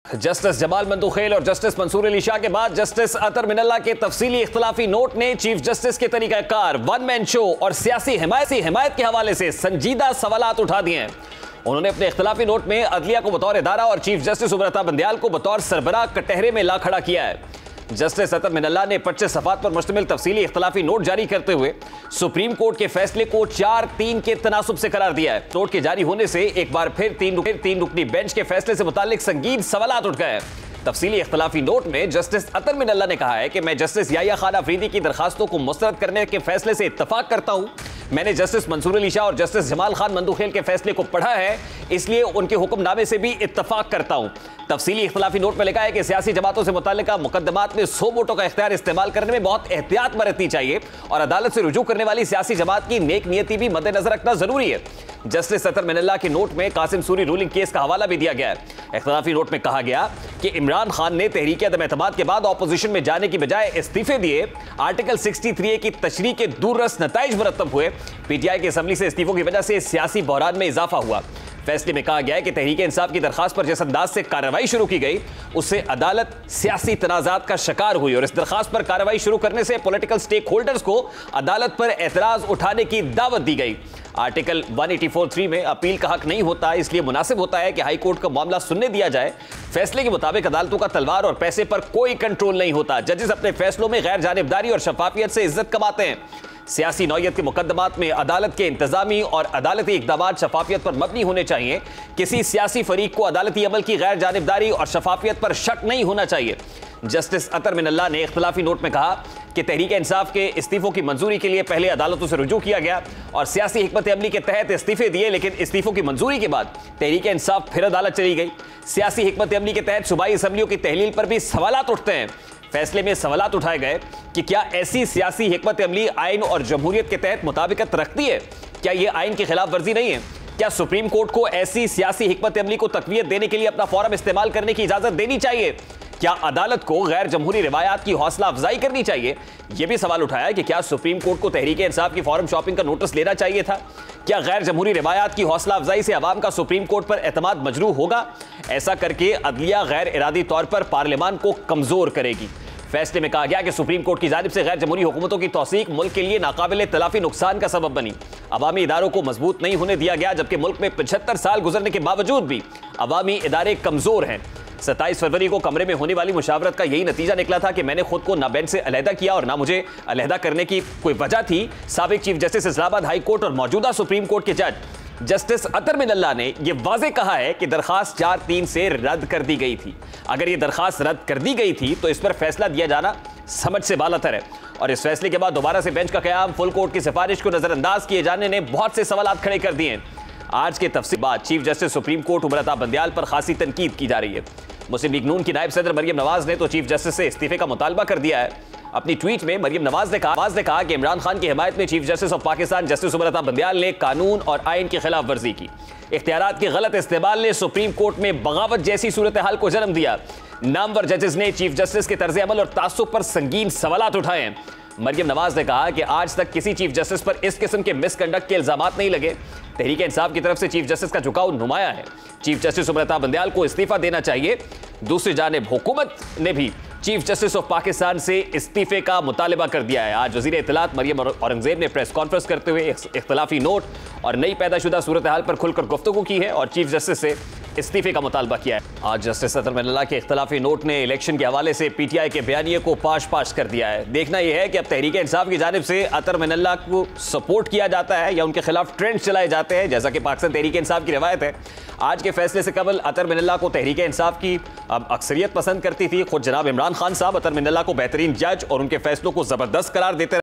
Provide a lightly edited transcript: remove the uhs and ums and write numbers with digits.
Justice Jamal Mandokhail और justice Mansoor Ali Shah के बाद जस्टिस अतर मिनल्ला के तफसीली इख्तलाफी नोट ने चीफ जस्टिस के तरीकाकार, वन मैन शो और सियासी हिमायत के हवाले से संजीदा सवालात उठा दिए हैं। उन्होंने अपने इख्तलाफी नोट में अदलिया को बतौर इदारा और चीफ जस्टिस उमर अता बंदियाल को बतौर सरबराह कटहरे में ला खड़ा किया है। जस्टिस अतर मिनल्ला ने 25 सफ़ात पर मुश्तमिल तफसीली इख्तलाफी नोट जारी करते हुए सुप्रीम कोर्ट के फैसले को 4-3 के तनासुब से करार दिया है। नोट के जारी होने से एक बार फिर तीन रुकनी बेंच के फैसले से मुताल्लिक संगीन सवालात उठ गए। तफसीली इख्तलाफी नोट में जस्टिस अतर मिनल्ला ने कहा है कि मैं जस्टिस याहिया खान अफरीदी की दरखास्तों को मुस्तरद करने के फैसले से इत्तफाक करता हूं। मैंने जस्टिस मंसूर अली शाह और जस्टिस जमाल खान मंदुखेल के फैसले को पढ़ा है, इसलिए उनके हुक्मनामे से भी इत्तफाक करता हूं। तफसीली इख्तलाफी नोट में लिखा है कि सियासी जमातों से मुतल्लिका मुकदमात में 100 वोटों का इख्तियार इस्तेमाल करने में बहुत एहतियात बरतनी चाहिए और अदालत से रुजू करने वाली सियासी जमात की नेक नियति भी मद्देनजर रखना जरूरी है। जस्टिस अतर मिनल्ला के नोट में कासिम सूरी रूलिंग केस का हवाला भी दिया गया है। इख्तलाफी नोट में कहा गया कि इमरान खान ने तहरीक अदम एतमाद के बाद ऑपोजिशन में जाने की बजाय इस्तीफे दिए। आर्टिकल 63A की तशरीह के दूररस नताइज मुरतब हुए। पीटीआई की असम्बली से इस्तीफों की वजह से सियासी बहरान में इजाफा हुआ। फैसले में कहा गया है कि तहरीक इंसाफ की दरखास्त पर जिस अंदाज से कार्रवाई शुरू की गई, उससे अदालत सियासी तनाजात का शिकार हुई और इस दरखास्त पर कार्रवाई शुरू करने से पॉलिटिकल स्टेक होल्डर्स को अदालत पर एतराज उठाने की दावत दी गई। आर्टिकल 184(3) में अपील का हक नहीं होता, इसलिए मुनासिब होता है कि हाई कोर्ट का मामला सुनने दिया जाए। फैसले के मुताबिक अदालतों का तलवार और पैसे पर कोई कंट्रोल नहीं होता। जजेस अपने फैसलों में गैर जानिबदारी और शफाफियत से इज्जत कमाते हैं। सियासी नौयत के मुकदमात में अदालत के इंतजामी और अदालती इक़दामात शफाफियत पर मबनी होने चाहिए। किसी सियासी फरीक को अदालती अमल की गैर जानिबदारी और शफाफियत पर शक नहीं होना चाहिए। जस्टिस अतर मिनल्ला ने इख्तलाफी नोट में कहा कि तहरीक इंसाफ के इस्तीफों की मंजूरी के लिए पहले अदालतों से रुजू किया गया और सियासी हिकमत अमली के तहत इस्तीफे दिए, लेकिन इस्तीफों की मंजूरी के बाद तहरीक इंसाफ फिर अदालत चली गई। सियासी हिकमत अमली के तहत सूबाई असम्बलियों की तहलील पर भी सवालात उठते हैं। फैसले में सवालात उठाए गए कि क्या ऐसी सियासी हिकमत अमली आइन और जमहूरियत के तहत मुताबिकत रखती है? क्या यह आइन की खिलाफ वर्जी नहीं है? क्या सुप्रीम कोर्ट को ऐसी सियासी हिकमत अमली को तकवीयत देने के लिए अपना फोरम इस्तेमाल करने की इजाजत देनी चाहिए? क्या अदालत को गैर जमहूरी रिवायात की हौसला अफजाई करनी चाहिए? यह भी सवाल उठाया कि क्या सुप्रीम कोर्ट को तहरीक इंसाफ की फॉरम शॉपिंग का नोटिस लेना चाहिए था? क्या गैर जमहूरी रिवायात की हौसला अफजाई से अवाम का सुप्रीम कोर्ट पर एतमाद मजरूह होगा? ऐसा करके अदलिया गैर इरादी तौर पर पार्लियामान को कमजोर करेगी। फैसले में कहा गया कि सुप्रीम कोर्ट की जानिब से गैर जमहूरी हुकूमतों की तौसीक मुल्क के लिए नाकाबिल तलाफी नुकसान का सबब बनी। अवामी इदारों को मजबूत नहीं होने दिया गया, जबकि मुल्क में 75 साल गुजरने के बावजूद भी अवामी इदारे कमजोर हैं। 27 फरवरी को कमरे में होने वाली मुशावरत का यही नतीजा निकला था कि मैंने खुद को ना बेंच से अलहदा किया और ना मुझे अलहदा करने की कोई वजह थी। साबिक chief justice Islamabad high court और मौजूदा सुप्रीम कोर्ट के जज जस्टिस अतर मिनल्ला ने यह वाज़ेह कहा है कि दरखास्त 4-3 से रद्द कर दी गई थी। अगर यह दरखास्त रद्द कर दी गई थी तो इस पर फैसला दिया जाना समझ से बालातर है और इस फैसले के बाद दोबारा से बेंच का क़याम फुल कोर्ट की सिफारिश को नजरअंदाज किए जाने ने बहुत से सवालात खड़े कर दिए हैं। आज के तफसील बाद chief justice supreme court Umar Ata Bandial पर खासी तनकीद की जा रही है। मुस्लिम लीग नून की नायब सदर मरियम नवाज ने तो चीफ जस्टिस से इस्तीफे का मुतालबा कर दिया है। अपनी ट्वीट में मरियम नवाज ने कहा कि इमरान खान की हिमायत में chief justice of Pakistan justice Umar Ata Bandial ने कानून और आइन की खिलाफ वर्जी की। इख्तियारात के गलत इस्तेमाल ने सुप्रीम कोर्ट में बगावत जैसी सूरत हाल को जन्म दिया। नामवर जजेस ने चीफ जस्टिस के तर्ज अमल और तासुब पर संगीन सवालात उठाए हैं। मरियम नवाज ने कहा कि आज तक किसी चीफ जस्टिस पर इस किस्म के मिसकंडक्ट के इल्जामात नहीं लगे। तहरीक इंसाफ की तरफ से चीफ जस्टिस का झुकाव नुमाया है। चीफ जस्टिस उमर अता बंदियाल को इस्तीफा देना चाहिए। दूसरी जानिब हुकूमत ने भी चीफ जस्टिस ऑफ पाकिस्तान से इस्तीफे का मुतालबा कर दिया है। आज वज़ीर इत्तलात मरियम औरंगज़ेब ने प्रेस कॉन्फ्रेंस करते हुए इख्तलाफी नोट और नई पैदाशुदा सूरत हाल पर खुलकर गुफ्तगू की है और चीफ जस्टिस से इस्तीफे का मुतालबा किया है। आज जस्टिस अतर मिनल्ला के इख्तलाफी नोट ने इलेक्शन के हवाले से पीटीआई के बयानिए को पाश कर दिया है। देखना यह है कि अब तहरीक इंसाफ की जानिब से अतर मिनल्ला को सपोर्ट किया जाता है या उनके खिलाफ ट्रेंड चलाए जाते हैं, जैसा कि पाकिस्तान तहरीक इंसाफ की रवायत है। आज के फैसले से कबल अतर मिनल्ला को तहरीक इंसाफ की अक्सरियत पसंद करती थी। खुद जनाब इमरान खान साहब अतर मिनल्ला को बेहतरीन जज और उनके फैसलों को जबरदस्त करार देते